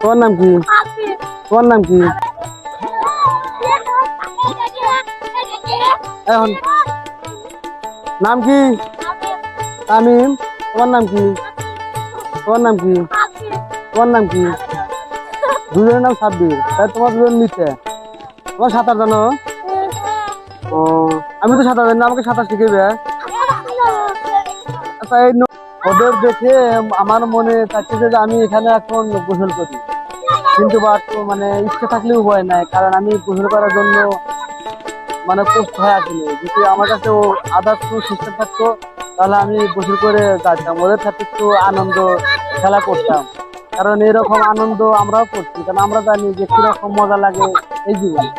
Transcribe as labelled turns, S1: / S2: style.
S1: তোমার নাম কি? তোমার নাম কি? এখন নাম কি? তামিম। তোমার নাম কি? তোমার নাম কি? তোমার নাম কি? দুজনের নাম সাব্বির, তাই তোমার দুজন নিচে। তোমার সাঁতার জানো? ও, আমি তো সাঁতার জানি না, আমাকে সাঁতার শিখেবে? আচ্ছা ওদের দেখে আমার মনে চাইছে যে আমি এখানে এখন গোসল করি, কিন্তু মানে ইচ্ছে থাকলে উপায় নাই, কারণ আমি গোসল করার জন্য মানে প্রস্তুত হয়ে আসিনি। যদি আমার কাছে ও আদার্স কোনো সিস্টেম থাকতো তাহলে আমি গোসল করে যাইতাম, ওদের সাথে একটু আনন্দ খেলা করতাম। কারণ এরকম আনন্দ আমরাও করছি, কারণ আমরা জানি যে কিরকম মজা লাগে এই জীবনে।